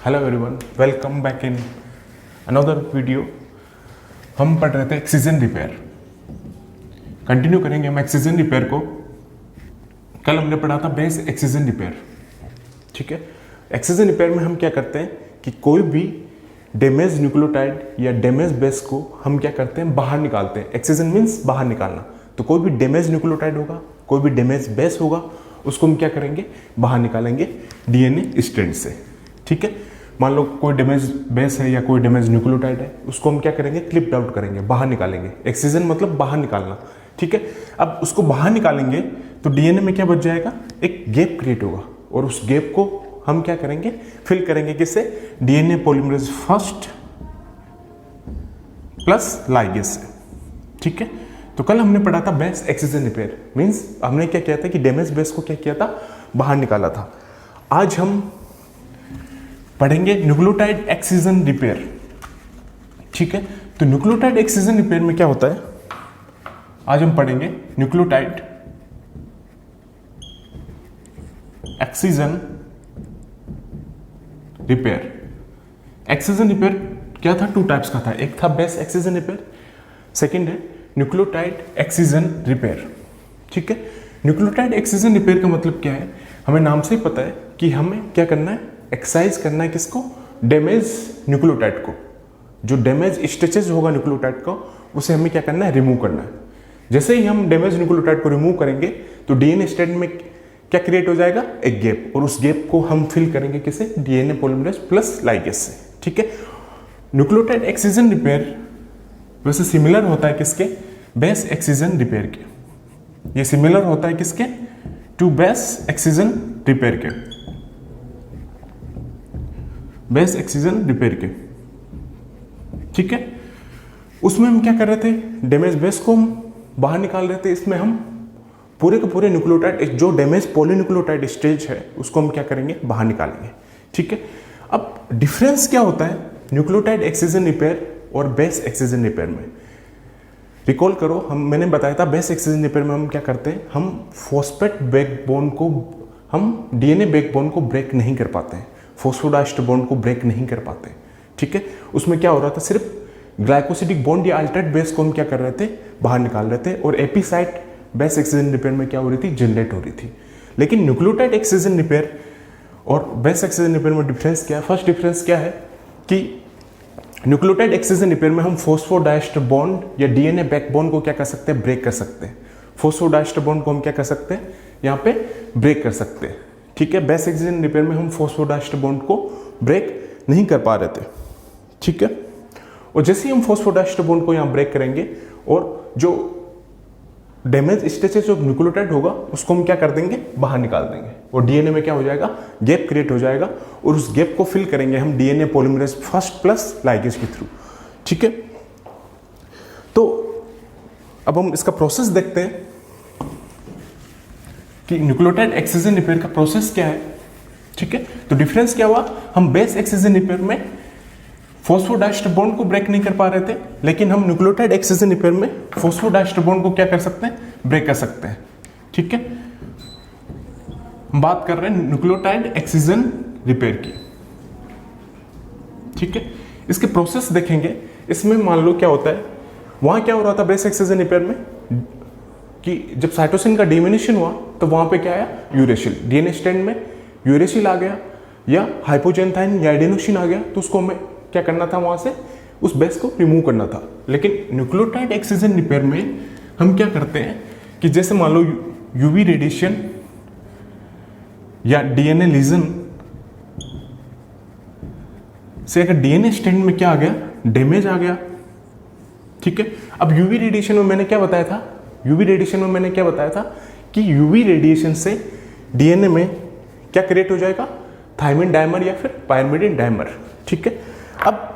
Hello everyone, welcome back in another video. हम पढ़ रहे थे एक्सीजन रिपेयर। कंटिन्यू करेंगे हम एक्सीजन रिपेयर को। कल हमने पढ़ा था बेस एक्सीजन रिपेयर। ठीक है, एक्सीजन रिपेयर में हम क्या करते हैं कि कोई भी डैमेज न्यूक्लियोटाइड या डैमेज बेस को हम क्या करते हैं, बाहर निकालते हैं। एक्सीजन मीन्स बाहर निकालना। तो कोई भी डैमेज न्यूक्लियोटाइड होगा, कोई भी डैमेज बेस होगा, उसको हम क्या करेंगे, बाहर निकालेंगे डीएनए स्ट्रैंड से। ठीक है, मान लो कोई डैमेज बेस है या कोई डैमेज न्यूक्लियोटाइड है, उसको हम क्या करेंगे, क्लिप्ड आउट करेंगे, बाहर निकालेंगे। एक्सीजन मतलब बाहर निकालना। ठीक है, अब उसको बाहर निकालेंगे तो डीएनए में क्या बच जाएगा, एक गैप क्रिएट होगा और उस गैप को हम क्या करेंगे, फिल करेंगे किससे, DNA polymerase first plus ligase से। ठीक है, तो कल हमने पढ़ा था बेस एक्सीजन रिपेयर मींस हमने क्या किया था कि डैमेज बेस को क्या किया था, बाहर निकाला था। आज हम पढ़ेंगे न्यूक्लियोटाइड एक्सीजन रिपेयर। ठीक है, तो न्यूक्लियोटाइड एक्सीजन रिपेयर में क्या होता है, आज हम पढ़ेंगे nucleotide excision repair. Excision repair क्या था, टू टाइप्स का था। एक था बेस एक्सीजन रिपेयर, सेकंड है न्यूक्लियोटाइड एक्सीजन रिपेयर। ठीक है, न्यूक्लियोटाइड एक्सीजन रिपेयर का मतलब क्या है, हमें नाम से ही पता है कि हमें क्या करना है, एक्सरसाइज करना है किसको, डैमेज न्यूक्लियोटाइड को। जो डैमेज स्ट्रेचेज होगा न्यूक्लियोटाइड का, उसे हमें क्या करना है, रिमूव करना है। जैसे ही हम डैमेज न्यूक्लियोटाइड को रिमूव करेंगे तो डीएनए स्ट्रैंड में क्या क्रिएट हो जाएगा, एक गैप, और उस गैप को हम फिल करेंगे किसे, डीएनए पॉलीमरेज प्लस लाइगेज से। ठीक है, न्यूक्लियोटाइड एक्सीजन रिपेयर वैसे सिमिलर होता है किसके, बेस एक्सीजन रिपेयर के। ये सिमिलर होता है किसके, टू बेस एक्सीजन रिपेयर के, बेस एक्सीजन रिपेयर के। ठीक है, उसमें हम क्या कर रहे थे, डैमेज बेस को हम बाहर निकाल रहे थे। इसमें हम पूरे के पूरे न्यूक्लियोटाइड, जो डैमेज पॉलीन्यूक्लियोटाइड स्टेज है, उसको हम क्या करेंगे, बाहर निकालेंगे। ठीक है, अब डिफरेंस क्या होता है न्यूक्लियोटाइड एक्सीजन रिपेयर और बेस एक्सीजन रिपेयर में। रिकॉल करो, मैंने बताया था बेस एक्सीजन रिपेयर में हम क्या करते हैं, हम फॉस्फेट बैकबोन को, हम डीएनए बैकबोन को ब्रेक नहीं कर पाते हैं, फॉस्फोडाइस्टर बॉन्ड को ब्रेक नहीं कर पाते। ठीक है, उसमें क्या हो रहा था, सिर्फ ग्लाइकोसिडिक बॉन्ड या अल्टर्ड बेस को हम क्या कर रहे थे, बाहर निकाल रहे थे, और AP site base excision repair में क्या हो रही थी, जनरेट हो रही थी। लेकिन न्यूक्लियोटाइड एक्सीजन रिपेयर और बेस एक्सीजन रिपेयर में डिफरेंस क्या है, फर्स्ट डिफरेंस क्या है कि न्यूक्लियोटाइड एक्सीजन रिपेयर में हम फॉस्फोडाइस्टर बॉन्ड या डीएनए बैकबोन को क्या कर सकते हैं, ब्रेक कर सकते हैं। फॉस्फोडाइस्टर बॉन्ड को हम क्या कर सकते हैं, यहाँ पे ब्रेक कर सकते हैं। ठीक है, बेस एक्सीजन रिपेयर में हम फॉस्फोडाइस्टर बॉन्ड को ब्रेक नहीं कर पा रहे थे। ठीक है, और जैसे ही हम फॉस्फोडाइस्टर बॉन्ड को यहाँ ब्रेक करेंगे और जो डैमेज स्टेजेस ऑफ न्यूक्लियोटाइड होगा उसको हम क्या कर देंगे, बाहर निकाल देंगे, और डीएनए में क्या हो जाएगा, गैप क्रिएट हो जाएगा, और उस गैप को फिल करेंगे हम DNA polymerase first plus ligase के थ्रू। ठीक है, तो अब हम इसका प्रोसेस देखते हैं कि न्यूक्लियोटाइड एक्सीजन रिपेयर का प्रोसेस क्या है। ठीक है, तो डिफरेंस क्या हुआ, हम बेस एक्सीजन रिपेयर में फॉस्फोडाइस्टर बॉन्ड को ब्रेक नहीं कर पा रहे थे, लेकिन हम न्यूक्लियोटाइड एक्सीजन रिपेयर में फॉस्फोडाइस्टर बॉन्ड को क्या कर सकते हैं, ब्रेक कर सकते हैं। ठीक है, हम बात कर रहे हैं न्यूक्लियोटाइड एक्सीजन रिपेयर की। ठीक है, इसके प्रोसेस देखेंगे। इसमें मान लो क्या होता है, वहां क्या हो रहा था बेस एक्सीजन रिपेयर में कि जब साइटोसिन का डिमिनिशन हुआ तो वहां पे क्या आया, यूरेसिल, डीएनए स्ट्रैंड में यूरेसिल आ गया या हाइपोजेंथाइन या एडेनोसिन आ गया, तो उसको हमें क्या करना था, वहां से उस बेस को रिमूव करना था। लेकिन न्यूक्लियोटाइड एक्सीजन रिपेयर में हम क्या करते हैं कि जैसे मान लो यूवी रेडिएशन या डीएनए लीजन से अगर डीएनए स्ट्रैंड में क्या आ गया, डैमेज आ गया। ठीक है, अब यूवी रेडिएशन में मैंने क्या बताया था, कि यूवी रेडिएशन से डीएनए में क्या क्रिएट हो जाएगा, थायमिन डायमर या फिर पायरिमिडिन डायमर। ठीक है, अब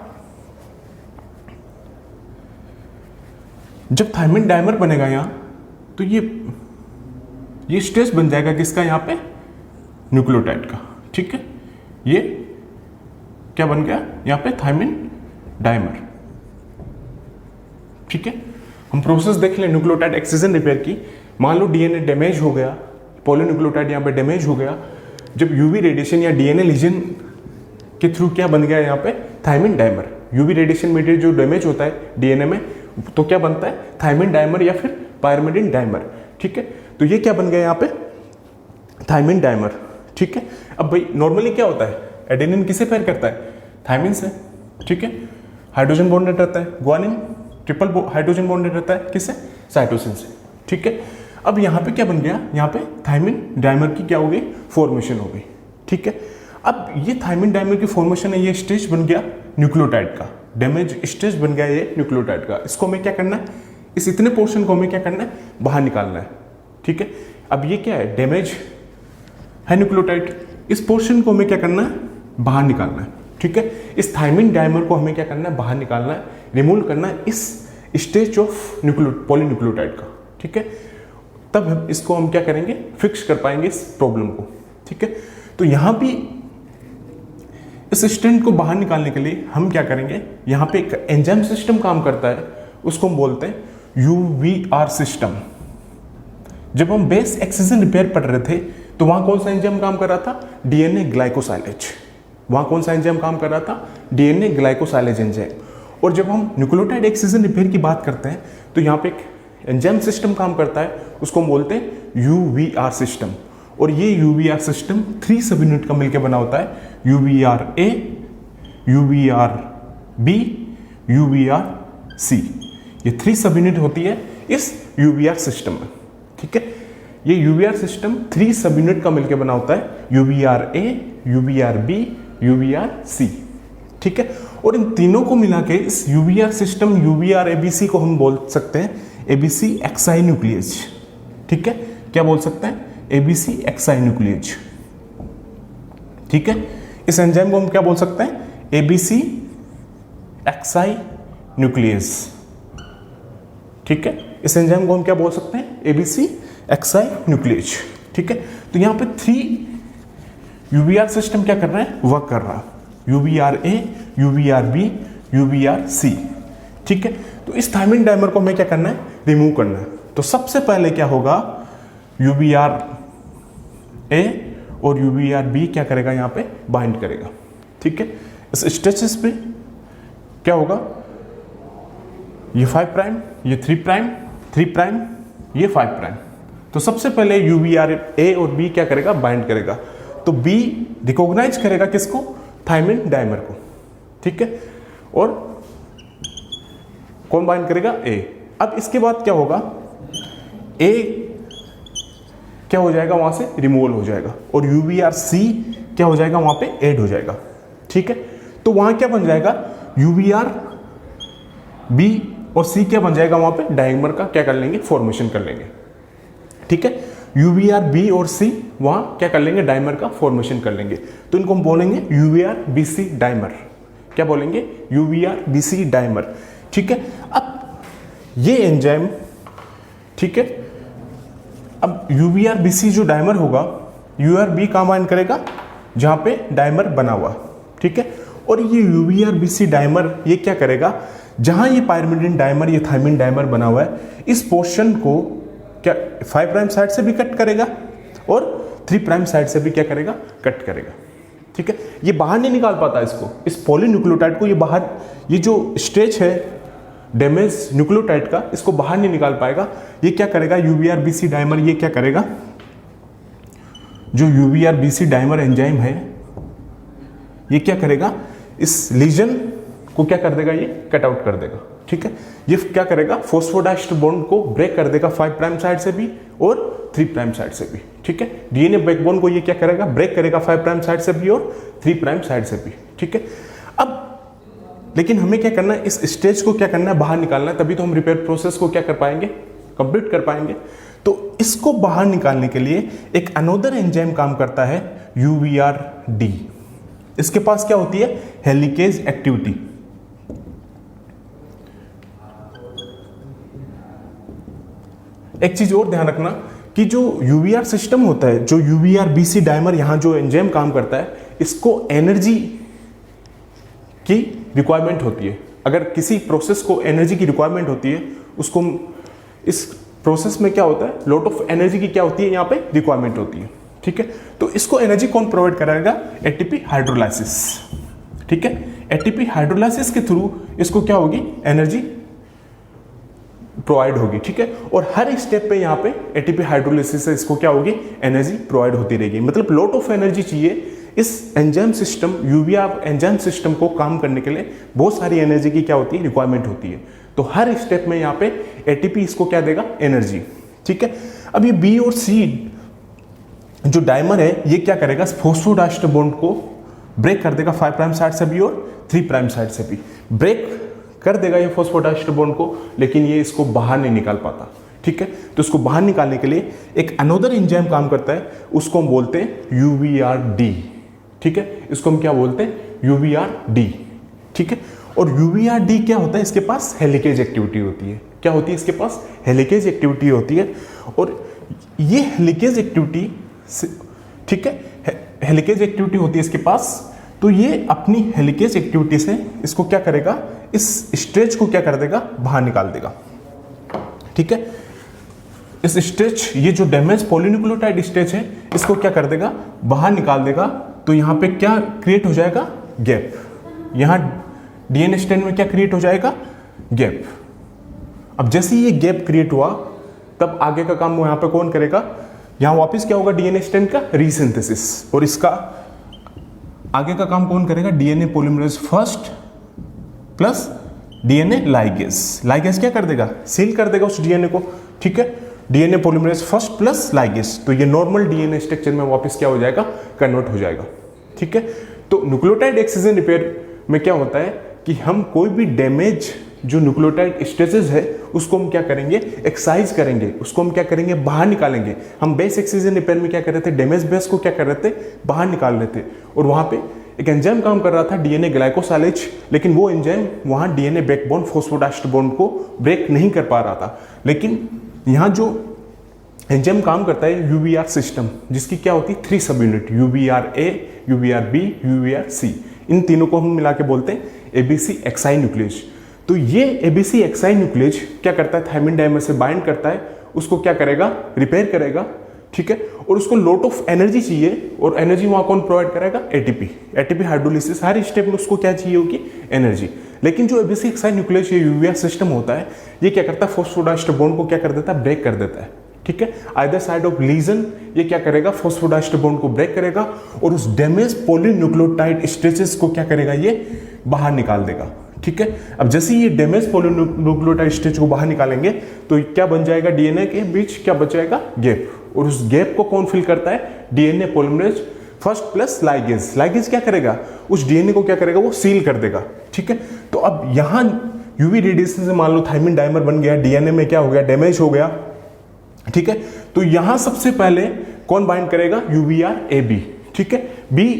जब थायमिन डायमर बनेगा यहां, तो ये स्ट्रेस बन जाएगा किसका, यहां पे न्यूक्लियोटाइड का। ठीक है, ये क्या बन गया, यहां पे थायमिन डायमर। ठीक है, हम प्रोसेस देख लें न्यूक्लियोटाइड एक्सीजन रिपेयर की। मान लो डीएनए डैमेज हो गया, पॉलीन्यूक्लियोटाइड यहां पे डैमेज हो गया, जब यूवी रेडिएशन या डीएनए लीजन के थ्रू क्या बन गया यहाँ पे, thymine dimer. UV radiation mediate जो डैमेज होता है डीएनए में तो क्या बनता है, थायमिन डाइमर या फिर पायरिमिडिन डाइमर। ठीक है, तो ये क्या बन गया यहाँ पे, थायमिन डाइमर। ठीक है, अब भाई नॉर्मली क्या होता है, एडेनिन किसे पेयर करता है, थायमिन से। ठीक है, हाइड्रोजन बॉन्डेड रहता है, ग्वानिन ट्रिपल हाइड्रोजन बॉन्डेड रहता है किससे, साइटोसिन से। ठीक है, अब यहाँ पे क्या बन गया, यहाँ पे थायमिन डाइमर की क्या हो गई, फॉर्मेशन हो गई। ठीक है, अब ये थायमिन डाइमर की फॉर्मेशन है, ये स्टेज बन गया न्यूक्लियोटाइड का, डैमेज स्टेज बन गया ये न्यूक्लियोटाइड का। इसको हमें क्या करना है, इस इतने पोर्शन को हमें क्या करना है, बाहर निकालना है। ठीक है, अब ये क्या है, डैमेज है न्यूक्लियोटाइड, इस पोर्शन को हमें क्या करना है, बाहर निकालना है। ठीक है, इस थायमिन डाइमर को हमें क्या करना है, बाहर निकालना है, रिमूव करना है इस स्टेज ऑफ पॉलीन्यूक्लियोटाइड का। ठीक है, तब हम इसको हम क्या करेंगे, फिक्स कर पाएंगे इस प्रॉब्लम को। ठीक है, तो यहां भी इस स्टेंट को बाहर निकालने के लिए हम क्या करेंगे, यहां पे एक एंजाइम सिस्टम काम करता है, उसको हम बोलते हैं यूवीआर सिस्टम। जब हम बेस एक्सिजन रिपेयर पढ़ रहे थे तो वहां कौन सा एंजाइम काम कर रहा था, डीएनए ग्लाइकोसाइलेज। वहां कौन सा एंजाइम काम कर रहा था, डीएनए ग्लाइकोसाइलेज एंजाइम। और जब हम न्यूक्लियोटाइड एक्सिजन रिपेयर की बात करते हैं तो यहाँ पे एक एंजाइम सिस्टम काम करता है, उसको हम बोलते हैं यूवीआर सिस्टम। और ये यूवीआर सिस्टम 3 सब यूनिट का मिलकर बना होता है, यूवीआर ए, यूवीआर बी, यूवीआर सी। ये 3 सब यूनिट होती है इस यूवीआर सिस्टम में। ठीक है, ये यूवीआर सिस्टम 3 सब यूनिट का मिलकर बना होता है, यूवीआर ए, यूवीआर बी, यूवीआर सी। ठीक है, और इन तीनों को मिला के इस यूवीआर सिस्टम यूवीआर एबीसी को हम बोल सकते हैं एबीसी एक्साई न्यूक्लियस। ठीक है, क्या बोल सकते हैं, एबीसी एक्साई न्यूक्लियस। ठीक है, इस एंजाइम को हम क्या बोल सकते हैं, एबीसी एक्साई न्यूक्लियस। ठीक है, इस एंजाइम को हम क्या बोल सकते हैं, एबीसी एक्साई न्यूक्लियस। ठीक है, तो यहां पे 3 यूवीआर सिस्टम क्या कर रहे हैं, वर्क कर रहा है, यूवीआर ए, यूवीआर बी, यूवीआर सी। ठीक है, तो इस थायमिन डाइमर को हमें क्या करना है, रिमूव करना है। तो सबसे पहले क्या होगा, यूवीआर ए और यूवीआर बी क्या करेगा, यहां पे बाइंड करेगा। ठीक है, इस स्ट्रेचेस पे क्या होगा, ये 5 प्राइम, ये 3 प्राइम, 3 प्राइम, ये 5 प्राइम। तो सबसे पहले यूवीआर ए और बी क्या करेगा, बाइंड करेगा। तो बी रिकॉग्नाइज करेगा किसको, थायमिन डाइमर को। ठीक है, और कौन बाइंड करेगा, ए। अब इसके बाद क्या होगा, ए क्या हो जाएगा, वहां से रिमूवल हो जाएगा, और यूवीआर सी क्या हो जाएगा, वहां पे ऐड हो जाएगा। ठीक है, तो वहां क्या बन जाएगा, यूवीआर बी और सी क्या बन जाएगा, वहां पे डाइमर का क्या कर लेंगे, फॉर्मेशन कर लेंगे। ठीक है, यूवीआर बी और सी वहां क्या कर लेंगे, डाइमर का फॉर्मेशन कर लेंगे। तो इनको हम बोलेंगे यूवीआर बीसी डाइमर। क्या बोलेंगे, यूवीआर बीसी डाइमर। ठीक है, अब ये एंजाइम, ठीक है, अब यूवीआर बीसी जो डाइमर होगा, यूवीआर बी कहां बाइंड करेगा, जहां पे डाइमर बना हुआ। ठीक है, और ये यूवीआर बीसी डाइमर ये क्या करेगा, जहां ये पायरिमिडिन डाइमर, ये थायमिन डाइमर बना हुआ है, इस पोर्शन को क्या 5 प्राइम साइड से भी कट करेगा और 3 प्राइम साइड से भी क्या करेगा, कट करेगा। ठीक है, ये बाहर नहीं निकाल पाता इसको, इस पॉलीन्यूक्लियोटाइड को ये बाहर, ये जो स्टेज है डैमेज न्यूक्लियोटाइड का, इसको बाहर नहीं निकाल पाएगा। ये क्या करेगा, यूवीआर बीसी डाइमर ये क्या करेगा, जो यूवीआर बीसी डाइमर एंजाइम है ये क्या करेगा, इस लीजन को क्या कर देगा, ये कट आउट कर देगा। ठीक है, ये क्या करेगा, फॉस्फोडाइस्टर बॉन्ड को ब्रेक कर देगा 5 प्राइम साइड से भी और 3 प्राइम साइड से भी। ठीक है, डीएनए बैकबोन को ये क्या करेगा, ब्रेक करेगा 5 प्राइम साइड से भी और 3 प्राइम साइड से भी। ठीक है, अब लेकिन हमें क्या करना है, इस स्टेज को क्या करना है, बाहर निकालना है, तभी तो हम रिपेयर प्रोसेस को क्या कर पाएंगे, कंप्लीट कर पाएंगे। तो इसको बाहर निकालने के लिए एक अनोदर एंजाइम काम करता है, यूवीआर डी। इसके पास क्या होती है, हेलिकेज एक्टिविटी। एक चीज और ध्यान रखना कि जो यूवीआर सिस्टम होता है, जो यूवीआर बीसी डाइमर यहां जो एंजाइम काम करता है, इसको एनर्जी की रिक्वायरमेंट होती है। अगर किसी प्रोसेस को एनर्जी की रिक्वायरमेंट होती है, उसको इस प्रोसेस में क्या होता है, लॉट ऑफ एनर्जी की क्या होती है, यहां पे रिक्वायरमेंट होती है। ठीक है, तो इसको एनर्जी कौन प्रोवाइड कराएगा, एटीपी हाइड्रोलाइसिस। ठीक है। एटीपी हाइड्रोलाइसिस के थ्रू इसको क्या होगी, एनर्जी प्रोवाइड होगी, ठीक है। और हर स्टेप पे यहाँ पे एटीपी हाइड्रोलाइसिस से इसको क्या होगी, एनर्जी प्रोवाइड होती रहेगी। मतलब लॉट ऑफ एनर्जी चाहिए इस एंजाइम सिस्टम, यूवीआर एंजाइम सिस्टम को काम करने के लिए बहुत सारी एनर्जी की क्या होती है, रिक्वायरमेंट होती है। तो हर स्टेप में यहाँ पे एटीपी इसको क्या देगा, एनर्जी, ठीक है। अब ये बी और सी जो डाइमर है ये क्या करेगा, फॉस्फोडाइस्टर बॉन्ड को ब्रेक कर देगा 5 प्राइम साइड से भी और 3 प्राइम साइड से भी ब्रेक कर देगा ये फॉस्फोडाइस्टर बॉन्ड को, लेकिन ये इसको बाहर नहीं निकाल पाता, ठीक है। तो इसको बाहर निकालने के लिए एक अनदर एंजाइम काम करता है, उसको हम बोलते हैं यूवीआरडी, ठीक है। इसको हम क्या बोलते हैं, यूवीआरडी, ठीक है। और यूवीआरडी क्या होता है, इसके पास हेलिकेज एक्टिविटी होती है। क्या होती है इसके पास, हेलिकेज एक्टिविटी होती है। और ये हेलिकेज एक्टिविटी, ठीक है, हेलिकेज एक्टिविटी होती है इसके पास। तो ये अपनी हेलिकेज एक्टिविटी से इसको क्या करेगा, इस स्ट्रेच को क्या कर देगा, बाहर निकाल देगा, ठीक है। इस स्ट्रेच, ये जो डैमेज पॉलीन्यूक्लियोटाइड स्ट्रेच है, इसको क्या कर देगा, बाहर निकाल देगा। तो यहाँ पे क्या क्रिएट हो जाएगा, गैप। यहाँ डीएनए स्ट्रैंड में क्या क्रिएट हो जाएगा, गैप। अब जैसे ये गैप क्रिएट हुआ, तब आगे का काम यहाँ पे कौन करेगा, यहाँ वापस क्या होगा, डीएनए स्ट्रैंड का रीसिंथेसिस। और इसका आगे का काम कौन करेगा, DNA polymerase first plus DNA ligase. Ligase क्या कर देगा, सील कर देगा उस डीएनए को, ठीक है। DNA polymerase first plus ligase, तो ये नॉर्मल डीएनए स्ट्रक्चर में वापस क्या हो जाएगा, कन्वर्ट हो जाएगा, ठीक है। तो न्यूक्लियोटाइड एक्सचेंज रिपेयर में क्या होता है कि हम कोई भी डैमेज जो न्यूक्लियोटाइड स्ट्रेचेस है उसको हम क्या करेंगे, एक्सरसाइज करेंगे, उसको हम क्या करेंगे, बाहर निकालेंगे। हम बेस एक्सचेंज रिपेयर में क्या कर रहे थे, डैमेज बेस को क्या कर रहे थे, बाहर निकाल रहे थे। और वहां पे एक एंजाइम काम कर रहा था, डीएनए ग्लाइकोसाइलेज, लेकिन वो एंजाइम वहां डीएनए बैकबोन फॉस्फोडाइस्टर बॉन्ड को ब्रेक नहीं कर पा रहा था। लेकिन यहाँ जो एंजाइम काम करता है यूवीआर सिस्टम, जिसकी क्या होती है 3 सब यूनिट, यूवीआर ए, यूवीआर बी, यूवीआर सी। इन तीनों को हम मिला के बोलते हैं एबीसी एक्साइन न्यूक्लियस। तो ये एबीसी एक्साइन न्यूक्लियस क्या करता है, थायमिन डाइमर से बाइंड करता है, उसको क्या करेगा, रिपेयर करेगा, ठीक है। और उसको लॉट ऑफ एनर्जी चाहिए, और एनर्जी वहां कौन प्रोवाइड करेगा, एटीपी। एटीपी हाइड्रोलिसिस, हर स्टेप में उसको क्या चाहिए होगी, एनर्जी। लेकिन जो एबीसी एक्साइन न्यूक्लियस ये यूवीआर सिस्टम होता है, ये क्या करता है, फॉस्फोडाइस्टर बॉन्ड को क्या कर देता है, ब्रेक कर देता है, ठीक है। आइदर साइड ऑफ लीजन ये क्या करेगा, फॉस्फोडाइस्टर बॉन्ड को ब्रेक करेगा और उस डैमेज पॉलीन्यूक्लियोटाइड स्ट्रेचेस को क्या करेगा, ये बाहर निकाल देगा, ठीक है। अब जैसे ये डैमेज पॉलीन्यूक्लियोटाइड स्ट्रेच को बाहर निकालेंगे तो क्या बन जाएगा, डीएनए के बीच क्या बचेगा, गैप। और उस गैप को कौन फिल करता है, DNA polymerase first plus ligase. Ligase क्या करेगा, उस डीएनए को क्या करेगा, वो सील कर देगा, ठीक है। तो अब यहां यूवी रेडिएशन से मान लो थायमिन डाइमर बन गया, डीएनए में क्या हो गया, डैमेज हो गया, ठीक है। तो यहां सबसे पहले कौन बाइंड करेगा, यूवीआर ए बी, ठीक है। बी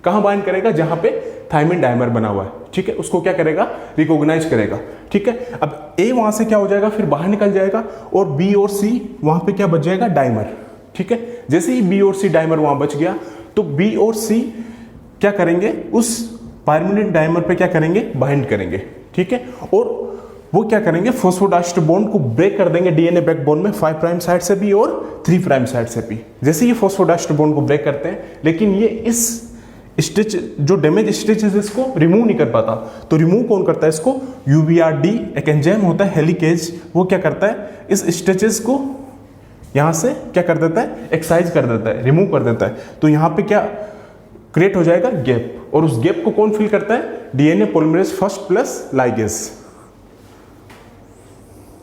कहां बाइंड करेगा, जहां पे थायमिन डाइमर बना हुआ है, ठीक है। उसको क्या करेगा, रिकॉग्नाइज करेगा, ठीक है। अब ए वहां से क्या हो जाएगा, फिर बाहर निकल जाएगा, और बी और सी वहां पे क्या बच जाएगा, डाइमर, ठीक है। जैसे ही बी और सी डाइमर वहां बच गया, तो बी और सी क्या करेंगे, उस परमानेंट डाइमर पे क्या करेंगे, बाइंड करेंगे, ठीक है। और वो क्या करेंगे, फॉस्फोडाइस्टर बॉन्ड को ब्रेक कर देंगे डीएनए बैकबोन में 5 प्राइम साइड से भी और 3 प्राइम साइड से भी। जैसे ये फॉस्फोडाइस्टर बॉन्ड को ब्रेक करते हैं, लेकिन ये इस स्टिच जो डैमेज स्टिचेस इसको रिमूव नहीं कर पाता। तो रिमूव कौन करता है इसको, यूवीआरडी, एक एंजाइम होता है हेलिकेज, वो क्या करता है, इस स्टिचेस को यहां से क्या कर देता है, एक्सरसाइज कर देता है, रिमूव कर देता है। तो यहां पे क्या क्रिएट हो जाएगा, गैप। और उस गैप को कौन फिल करता है, DNA polymerase first plus ligase.